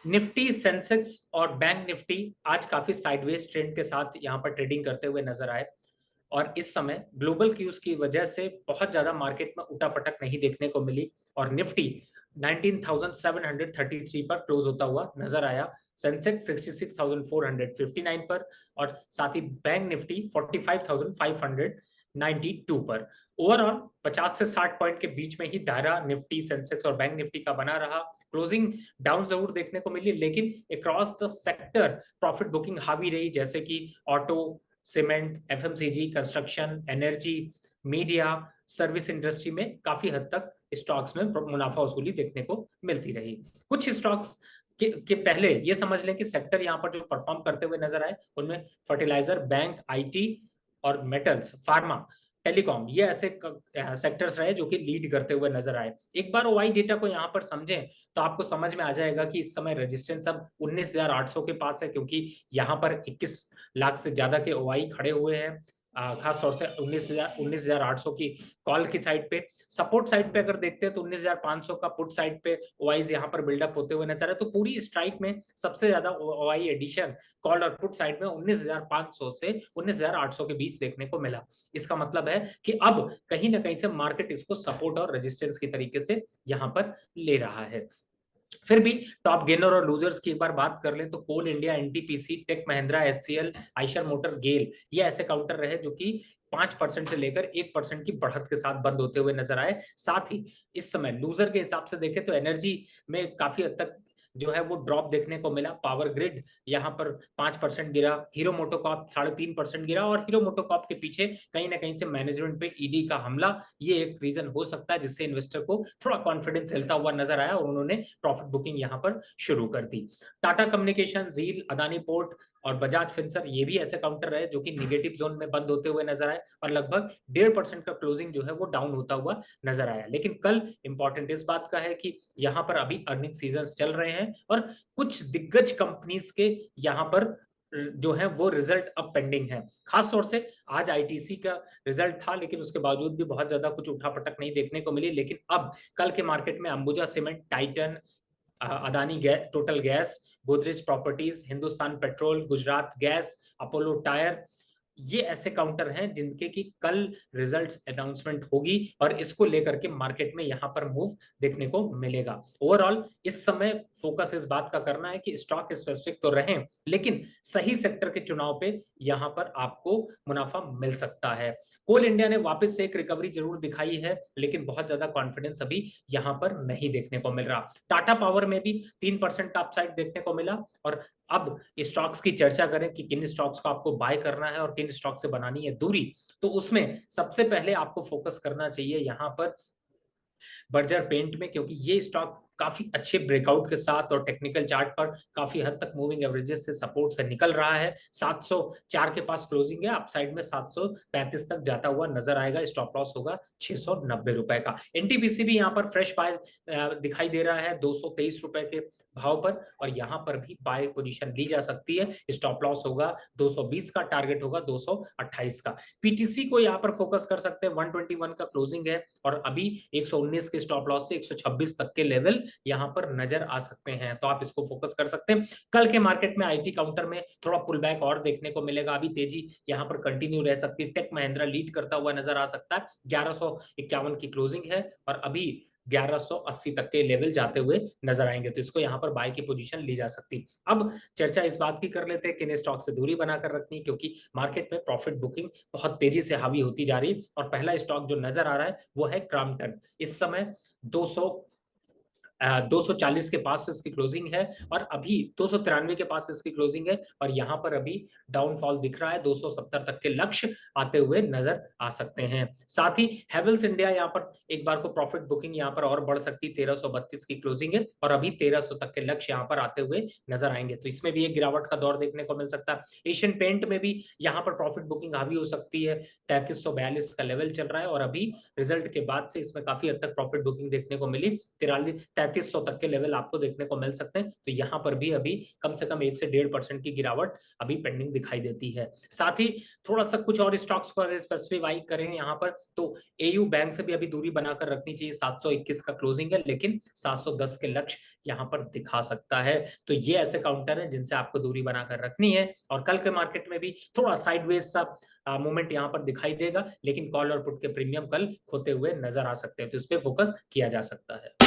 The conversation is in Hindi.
निफ्टी, सेंसेक्स और बैंक निफ्टी आज काफी साइडवेज ट्रेंड के साथ यहाँ पर ट्रेडिंग करते हुए नजर आए। और इस समय ग्लोबल क्यूज की वजह से बहुत ज्यादा मार्केट में उठापटक नहीं देखने को मिली और निफ्टी 19,733 पर क्लोज होता हुआ नजर आया। सेंसेक्स 66,459 पर और साथ ही बैंक निफ्टी 45,592 पर। ओवरऑल 50 से 60 पॉइंट के बीच में ही दायरा निफ्टी, सेंसेक्स और बैंक निफ्टी का बना रहा। क्लोजिंग डाउन जरूर देखने को मिली, लेकिन across the sector profit booking हावी रही, जैसे कि auto, cement, FMCG, construction, energy, media, service industry में काफी हद तक स्टॉक्स में मुनाफा वसूली देखने को मिलती रही। कुछ स्टॉक्स के पहले ये समझ लें कि सेक्टर यहाँ पर जो परफॉर्म करते हुए नजर आए उनमें फर्टिलाइजर, बैंक, आईटी और मेटल्स, फार्मा, टेलीकॉम, ये ऐसे सेक्टर्स रहे जो कि लीड करते हुए नजर आए। एक बार ओआई डेटा को यहाँ पर समझें तो आपको समझ में आ जाएगा कि इस समय रेजिस्टेंस अब 19,800 के पास है, क्योंकि यहाँ पर 21 लाख से ज्यादा के ओआई खड़े हुए हैं। खास तौर से 19,800 की कॉल की साइड पे। सपोर्ट साइड पे अगर देखते हैं तो 19,500 का पुट साइड पे ओआईज यहाँ पर बिल्डअप होते हुए नजर है। तो पूरी स्ट्राइक में सबसे ज्यादा ओआई एडिशन कॉल और पुट साइड में 19,500 से 19,800 के बीच देखने को मिला। इसका मतलब है कि अब कहीं ना कहीं से मार्केट इसको सपोर्ट और रेजिस्टेंस की तरीके से यहाँ पर ले रहा है। फिर भी टॉप गेनर और लूजर्स की एक बार बात कर ले तो कोल इंडिया, एनटीपीसी, टेक महिंद्रा, एचसीएल, आयशर मोटर, गेल, ये ऐसे काउंटर रहे जो कि 5% से लेकर 1% की बढ़त के साथ बंद होते हुए नजर आए। साथ ही इस समय लूजर के हिसाब से देखें तो एनर्जी में काफी हद तक जो है वो ड्रॉप देखने को मिला। पावर ग्रिड यहाँ पर 5% गिरा, हीरो मोटोकॉर्प 3.5% गिरा और हीरो मोटोकॉर्प के पीछे कहीं ना कहीं से मैनेजमेंट पे ईडी का हमला, ये एक रीजन हो सकता है जिससे इन्वेस्टर को थोड़ा कॉन्फिडेंस हिलता हुआ नजर आया और उन्होंने प्रॉफिट बुकिंग यहाँ पर शुरू कर दी। टाटा कम्युनिकेशन, जील, अदानी पोर्ट और बजाज फिंसर ये भी ऐसे काउंटर रहे जो कि निगेटिव जोन में बंद होते हुए नजर आए और लगभग 1.5% का क्लोजिंग जो है वो डाउन होता हुआ नजर आया। लेकिन कल इंपॉर्टेंट इस बात का है कि यहाँ पर अभी अर्निंग सीजन चल रहे हैं और कुछ दिग्गज कंपनीज के यहाँ पर जो है वो रिजल्ट अब पेंडिंग है। खास तौर से आज आईटीसी का रिजल्ट था, लेकिन उसके बावजूद भी बहुत ज्यादा कुछ उठापटक नहीं देखने को मिली। लेकिन अब कल के मार्केट में Ambuja cement, Titan, Adani gas, total gas, Godrej properties, Hindustan petrol, Gujarat gas, Apollo tyre, ये ऐसे काउंटर हैं जिनके की कल रिजल्ट्स अनाउंसमेंट होगी और इसको लेकर के मार्केट में यहां पर मूव देखने को मिलेगा। ओवरऑल इस समय फोकस इस बात का करना है कि स्टॉक स्पेसिफिक तो रहें, लेकिन सही सेक्टर के चुनाव पे यहां पर आपको मुनाफा मिल सकता है। कोल इंडिया ने वापस से एक रिकवरी जरूर दिखाई है, लेकिन बहुत ज्यादा कॉन्फिडेंस अभी यहां पर नहीं देखने को मिल रहा। टाटा पावर में भी 3% का अपसाइड देखने को मिला। और अब स्टॉक्स की चर्चा करें कि किन स्टॉक्स को आपको बाय करना है और किन स्टॉक से बनानी है दूरी, तो उसमें सबसे पहले आपको फोकस करना चाहिए यहां पर बर्जर पेंट में, क्योंकि ये स्टॉक काफी अच्छे ब्रेकआउट के साथ और टेक्निकल चार्ट पर काफी हद तक मूविंग एवरेजेस से सपोर्ट से निकल रहा है। 704 के पास क्लोजिंग है, अपसाइड में 735 तक जाता हुआ नजर आएगा। स्टॉप लॉस होगा 690 रुपए का। एनटीपीसी भी यहाँ पर फ्रेश बाय दिखाई दे रहा है 223 रुपए के भाव पर और यहाँ पर भी बाय पोजीशन ली जा सकती है। स्टॉप लॉस होगा 220 का, टारगेट होगा 228 का। पीटीसी को यहाँ पर फोकस कर सकते हैं, 121 का क्लोजिंग है और अभी 119 के स्टॉप लॉस से 126 तक के लेवल यहां पर नजर आ सकते हैं, तो आप इसको फोकस कर सकते हैं। कल के मार्केट में आईटी काउंटर में थोड़ा पुल बैक और देखने को मिलेगा, अभी तेजी यहां पर कंटिन्यू रह सकती है। टेक महिंद्रा लीड करता हुआ नजर आ सकता है, 1151 की क्लोजिंग है और अभी 1180 तक के लेवल जाते हुए नजर आएंगे, तो इसको यहां पर बाय की पोजीशन ली जा सकती। अब चर्चा इस बात की कर लेते हैं किन स्टॉक से दूरी बनाकर रखनी, क्योंकि मार्केट में प्रॉफिट बुकिंग बहुत तेजी से हावी होती जा रही है। और पहला स्टॉक जो नजर आ रहा है वो है क्रॉम्पटन। इस समय 240 के पास इसकी क्लोजिंग है और अभी 293 के पास इसकी क्लोजिंग है और यहां पर अभी डाउनफॉल दिख रहा है, 270 तक के लक्ष्य आते हुए नजर आ सकते हैं। साथ ही हैवेल्स इंडिया यहां पर एक बार को प्रॉफिट बुकिंग यहां पर और बढ़ सकती, 1332 की क्लोजिंग है और अभी 1300 तक के लक्ष्य यहां पर आते हुए नजर आएंगे, तो इसमें भी एक गिरावट का दौर देखने को मिल सकता है। एशियन पेंट में भी यहां पर प्रॉफिट बुकिंग हावी हो सकती है, 3342 का लेवल चल रहा है और अभी रिजल्ट के बाद से इसमें काफी हद तक प्रॉफिट बुकिंग देखने को मिली, 43 3500 तक के लेवल आपको देखने को मिल सकते हैं। तो यहाँ पर भी अभी कम से कम 1 से 1.5% की गिरावट अभी पेंडिंग दिखाई देती है। साथ ही थोड़ा सा कुछ और स्टॉक्स को अगर स्पेसिफाई करें यहाँ पर, तो एयू बैंक से भी अभी दूरी बनाकर रखनी चाहिए। 721 का क्लोजिंग है, लेकिन 710 के लक्ष्य यहाँ पर दिखा सकता है। तो ये ऐसे काउंटर है जिनसे आपको दूरी बनाकर रखनी है। और कल के मार्केट में भी थोड़ा साइडवेज सा मूवमेंट यहाँ पर दिखाई देगा, लेकिन कॉल और पुट के प्रीमियम कल खोते हुए नजर आ सकते हैं, तो इस पे फोकस किया जा सकता है।